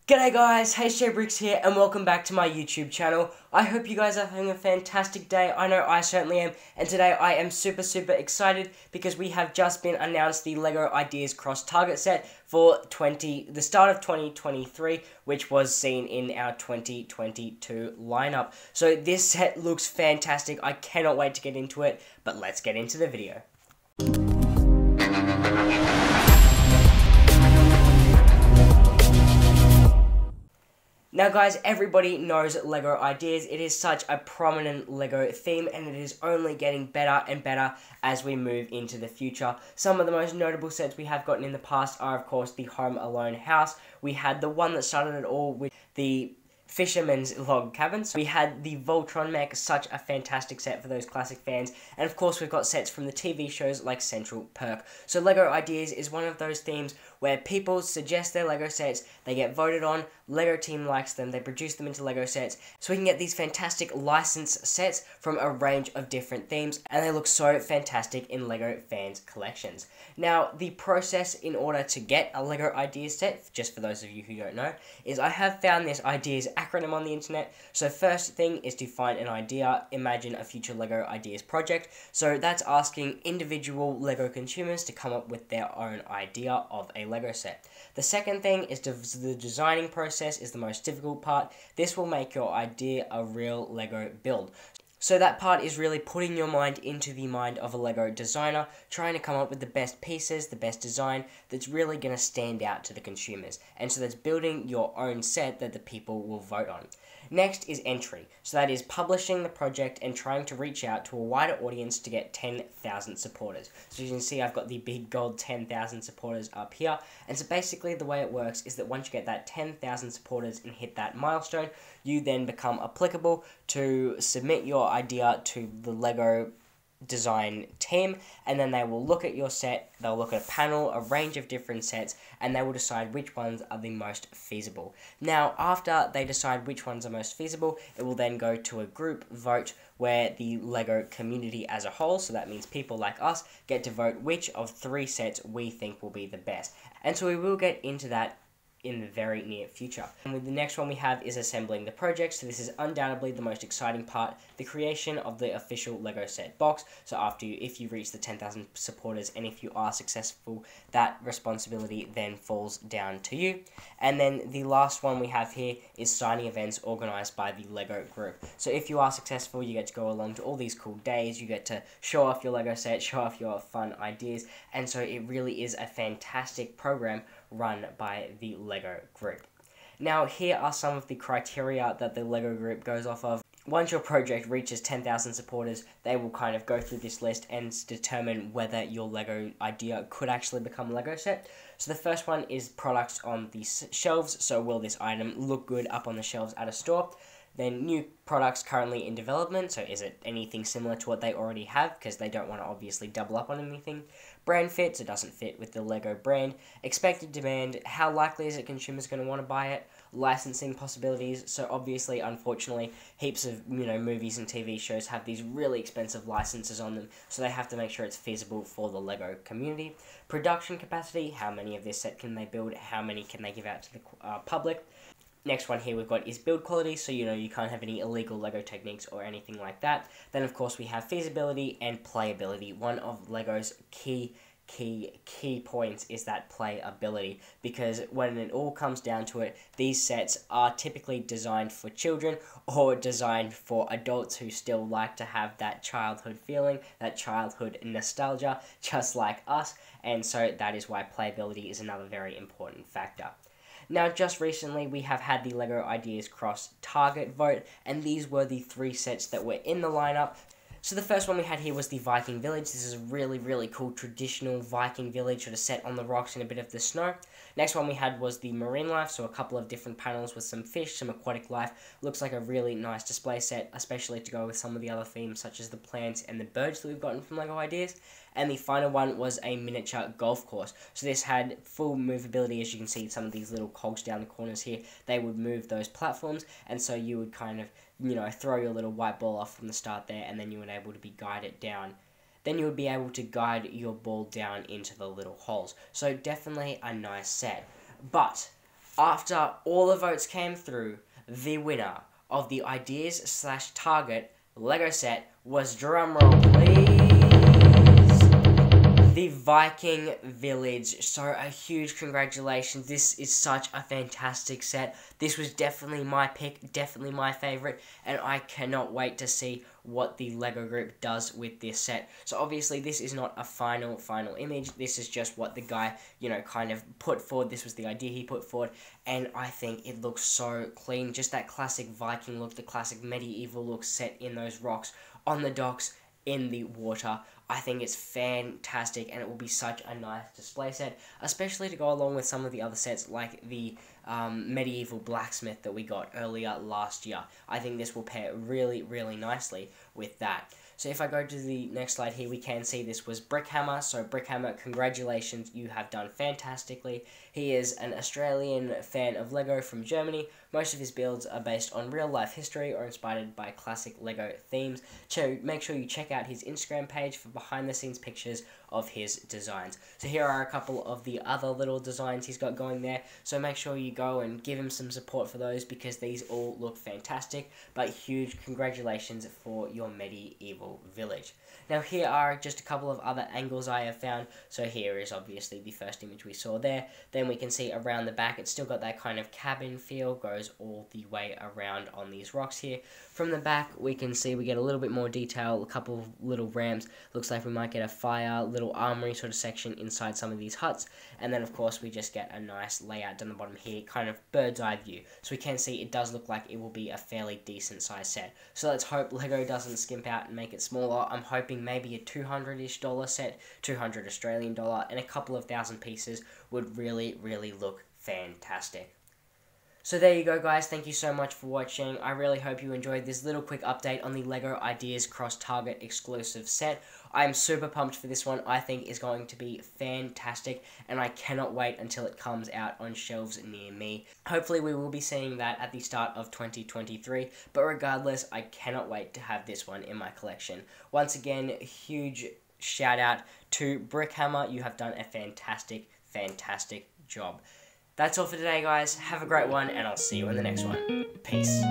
G'day guys, HJBricks here and welcome back to my YouTube channel. I hope you guys are having a fantastic day. I know I certainly am, and today I am super excited because we have just been announced the LEGO Ideas Cross Target set for the start of 2023, which was seen in our 2022 lineup. So this set looks fantastic. I cannot wait to get into it, but let's get into the video. Now guys, everybody knows LEGO Ideas. It is such a prominent LEGO theme and it is only getting better and better as we move into the future. Some of the most notable sets we have gotten in the past are of course the Home Alone house. We had the one that started it all with the Fisherman's Log Cabins. We had the Voltron mech, such a fantastic set for those classic fans. And of course we've got sets from the TV shows like Central Perk. So LEGO Ideas is one of those themes where people suggest their LEGO sets, they get voted on, LEGO team likes them, they produce them into LEGO sets, so we can get these fantastic licensed sets from a range of different themes, and they look so fantastic in LEGO fans' collections. Now, the process in order to get a LEGO Ideas set, just for those of you who don't know, is I have found this Ideas acronym on the internet. So first thing is to find an idea, imagine a future LEGO Ideas project. So that's asking individual LEGO consumers to come up with their own idea of a LEGO set. The second thing is the designing process is the most difficult part. This will make your idea a real LEGO build. So that part is really putting your mind into the mind of a LEGO designer, trying to come up with the best pieces, the best design that's really going to stand out to the consumers. And so that's building your own set that the people will vote on. Next is entry. So that is publishing the project and trying to reach out to a wider audience to get 10,000 supporters. So you can see I've got the big gold 10,000 supporters up here. And so basically the way it works is that once you get that 10,000 supporters and hit that milestone, you then become applicable to submit your idea to the LEGO design team, and then they will look at your set, they'll look at a panel, a range of different sets, and they will decide which ones are the most feasible. Now, after they decide which ones are most feasible, it will then go to a group vote where the LEGO community as a whole, so that means people like us, get to vote which of 3 sets we think will be the best. And so we will get into that in the very near future. And with the next one we have is assembling the project. So this is undoubtedly the most exciting part, the creation of the official LEGO set box. So if you reach the 10,000 supporters and if you are successful, that responsibility then falls down to you. And then the last one we have here is signing events organized by the LEGO group. So if you are successful, you get to go along to all these cool days, you get to show off your LEGO set, show off your fun ideas, and so it really is a fantastic program run by the LEGO group. Now here are some of the criteria that the LEGO group goes off of. Once your project reaches 10,000 supporters, they will kind of go through this list and determine whether your LEGO idea could actually become a LEGO set. So the first one is products on the shelves. So will this item look good up on the shelves at a store? Then new products currently in development, so is it anything similar to what they already have, because they don't want to obviously double up on anything. Brand fit, so it doesn't fit with the LEGO brand. Expected demand, how likely is it consumers going to want to buy it? Licensing possibilities, so obviously, unfortunately, heaps of movies and TV shows have these really expensive licenses on them, so they have to make sure it's feasible for the LEGO community. Production capacity, how many of this set can they build, how many can they give out to the public. Next one here we've got is build quality, so you can't have any illegal LEGO techniques or anything like that. Then of course we have feasibility and playability. One of LEGO's key points is that playability, because when it all comes down to it, these sets are typically designed for children or designed for adults who still like to have that childhood feeling, that childhood nostalgia, just like us, and so that is why playability is another very important factor. Now, just recently, we have had the LEGO Ideas Cross Target vote, and these were the 3 sets that were in the lineup. So the first one we had here was the Viking Village. This is a really cool traditional Viking village sort of set on the rocks in a bit of the snow. Next one we had was the Marine Life, so a couple of different panels with some fish, some aquatic life. Looks like a really nice display set, especially to go with some of the other themes such as the plants and the birds that we've gotten from LEGO Ideas. And the final one was a miniature golf course. So this had full movability, as you can see some of these little cogs down the corners here. They would move those platforms, and so you would kind of, throw your little white ball off from the start there, and then you would be able to be guided down. Then you would be able to guide your ball down into the little holes. So definitely a nice set. But After all the votes came through, the winner of the Ideas/Target Lego set was, drumroll please, the Viking Village. So a huge congratulations. This is such a fantastic set. This was definitely my pick, definitely my favourite, and I cannot wait to see what the LEGO Group does with this set. So obviously this is not a final image. This is just what the guy, kind of put forward. This was the idea he put forward, and I think it looks so clean. Just that classic Viking look, the classic medieval look set in those rocks, on the docks, in the water. I think it's fantastic, and it will be such a nice display set, especially to go along with some of the other sets like the medieval blacksmith that we got earlier last year. I think this will pair really, really nicely with that. So if I go to the next slide here, we can see this was Brickhammer. So Brickhammer, congratulations, you have done fantastically. He is an Australian fan of LEGO from Germany. Most of his builds are based on real life history or inspired by classic LEGO themes. So make sure you check out his Instagram page for behind the scenes pictures of his designs. So here are a couple of the other little designs he's got going there. So make sure you go and give him some support for those, because these all look fantastic. But huge congratulations for your medieval village. Now here are just a couple of other angles I have found. So here is obviously the first image we saw there. Then we can see around the back, it's still got that kind of cabin feel, goes all the way around on these rocks here. From the back, we can see we get a little bit more detail, a couple of little ramps. Looks like we might get a fire, little armory sort of section inside some of these huts. And then of course we just get a nice layout down the bottom here, kind of bird's eye view. So we can see it does look like it will be a fairly decent size set. So let's hope LEGO doesn't skimp out and make it smaller. I'm hoping maybe a $200-ish set, 200 Australian dollar, and a couple of thousand pieces would really, really look fantastic. So there you go, guys. Thank you so much for watching. I really hope you enjoyed this little quick update on the LEGO Ideas Cross Target exclusive set. I'm super pumped for this one. I think it's going to be fantastic, and I cannot wait until it comes out on shelves near me. Hopefully we will be seeing that at the start of 2023, but regardless, I cannot wait to have this one in my collection. Once again, huge shout out to Brickhammer. You have done a fantastic, fantastic job. That's all for today, guys. Have a great one, and I'll see you in the next one. Peace.